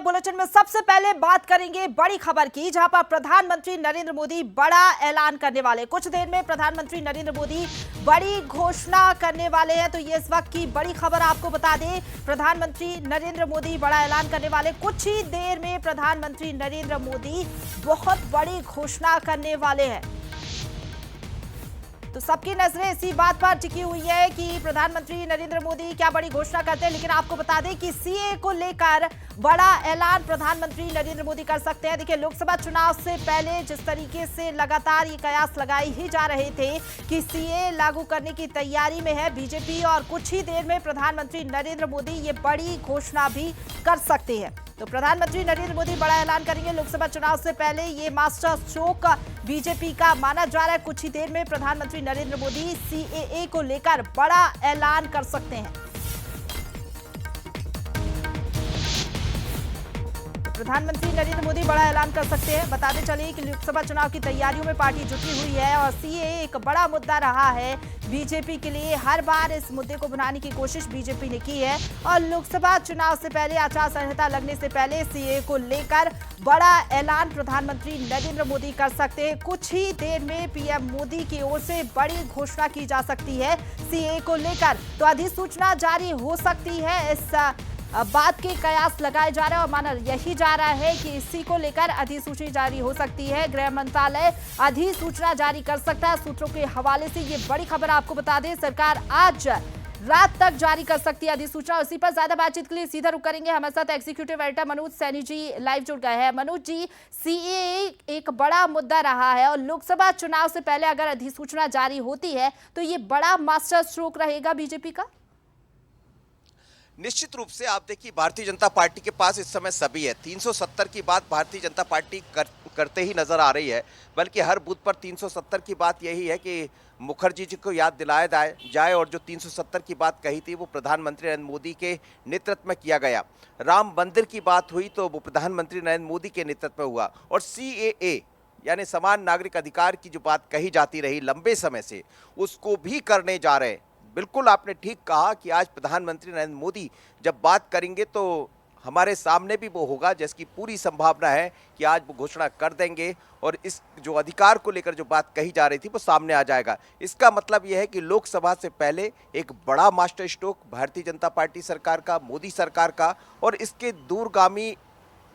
Bulletin में सबसे पहले बात करेंगे बड़ी खबर की, जहां पर प्रधानमंत्री नरेंद्र मोदी बड़ा ऐलान करने वाले। कुछ देर में प्रधानमंत्री नरेंद्र मोदी बड़ी घोषणा करने वाले हैं। तो ये इस वक्त की बड़ी खबर आपको बता दें, प्रधानमंत्री नरेंद्र मोदी बड़ा ऐलान करने वाले। कुछ ही देर में प्रधानमंत्री नरेंद्र मोदी बहुत बड़ी घोषणा करने वाले हैं। तो सबकी नजरें इसी बात पर टिकी हुई है कि प्रधानमंत्री नरेंद्र मोदी क्या बड़ी घोषणा करते हैं। लेकिन आपको बता दें कि सीए को लेकर बड़ा ऐलान प्रधानमंत्री नरेंद्र मोदी कर सकते हैं। देखिए, लोकसभा चुनाव से पहले जिस तरीके से लगातार ये कयास लगाए ही जा रहे थे कि सीए लागू करने की तैयारी में है बीजेपी, और कुछ ही देर में प्रधानमंत्री नरेंद्र मोदी ये बड़ी घोषणा भी कर सकते हैं। तो प्रधानमंत्री नरेंद्र मोदी बड़ा ऐलान करेंगे लोकसभा चुनाव से पहले। ये मास्टर स्ट्रोक बीजेपी का माना जा रहा है। कुछ ही देर में प्रधानमंत्री नरेंद्र मोदी सीएए को लेकर बड़ा ऐलान कर सकते हैं। प्रधानमंत्री नरेंद्र मोदी बड़ा ऐलान कर सकते हैं। बताते चलिए कि लोकसभा चुनाव की तैयारियों में पार्टी जुटी हुई है और सीएए एक बड़ा मुद्दा रहा है बीजेपी के लिए। हर बार इस मुद्दे को बनाने की कोशिश बीजेपी ने की है और लोकसभा चुनाव से पहले, आचार संहिता लगने से पहले सीएए को लेकर बड़ा ऐलान प्रधानमंत्री नरेंद्र मोदी कर सकते हैं। कुछ ही देर में पीएम मोदी की ओर से बड़ी घोषणा की जा सकती है सीएए को लेकर। तो अधिसूचना जारी हो सकती है, इस बात के कयास लगाए जा रहे हैं और माना यही जा रहा है कि इसी को लेकर अधिसूचना जारी हो सकती है। गृह मंत्रालय अधिसूचना जारी कर सकता है। सूत्रों के हवाले से ये बड़ी खबर आपको बता दें, सरकार आज रात तक जारी कर सकती है अधिसूचना। उसी पर ज्यादा बातचीत के लिए सीधा रुक करेंगे। हमारे साथ executive editor Manoj Saini ji live जुड़ गए हैं। मनोज जी, सीएए एक बड़ा मुद्दा रहा है और लोकसभा चुनाव से पहले अगर अधिसूचना जारी होती है तो ये बड़ा मास्टर स्ट्रोक रहेगा बीजेपी का। निश्चित रूप से आप देखिए, भारतीय जनता पार्टी के पास इस समय सभी है। 370 की बात भारतीय जनता पार्टी करते ही नजर आ रही है, बल्कि हर बूथ पर 370 की बात यही है कि मुखर्जी जी को याद दिलाया जाए। और जो 370 की बात कही थी वो प्रधानमंत्री नरेंद्र मोदी के नेतृत्व में किया गया। राम मंदिर की बात हुई तो वो प्रधानमंत्री नरेंद्र मोदी के नेतृत्व में हुआ। और सीएए यानी समान नागरिक अधिकार की जो बात कही जाती रही लंबे समय से, उसको भी करने जा रहे। बिल्कुल आपने ठीक कहा कि आज प्रधानमंत्री नरेंद्र मोदी जब बात करेंगे तो हमारे सामने भी वो होगा, जिसकी पूरी संभावना है कि आज वो घोषणा कर देंगे और इस जो अधिकार को लेकर जो बात कही जा रही थी वो सामने आ जाएगा। इसका मतलब यह है कि लोकसभा से पहले एक बड़ा master stroke Bharatiya Janata party सरकार का, मोदी सरकार का, और इसके दूरगामी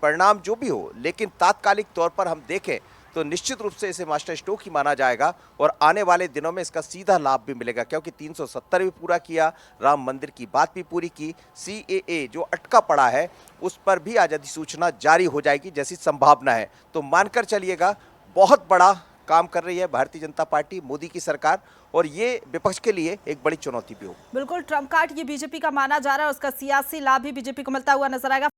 परिणाम जो भी हो, लेकिन तात्कालिक तौर पर हम देखें तो निश्चित रूप से इसे मास्टर स्ट्रोक ही माना जाएगा और आने वाले दिनों में इसका सीधा लाभ भी मिलेगा, क्योंकि 370 भी पूरा किया, राम मंदिर की बात भी पूरी की, सीएए जो अटका पड़ा है उस पर भी आज अधिसूचना जारी हो जाएगी जैसी संभावना है। तो मानकर चलिएगा, बहुत बड़ा काम कर रही है भारतीय जनता पार्टी, मोदी की सरकार, और ये विपक्ष के लिए एक बड़ी चुनौती भी हो। बिल्कुल, ट्रम्प कार्ड ये बीजेपी का माना जा रहा है, उसका सियासी लाभ भी बीजेपी को मिलता हुआ नजर आएगा।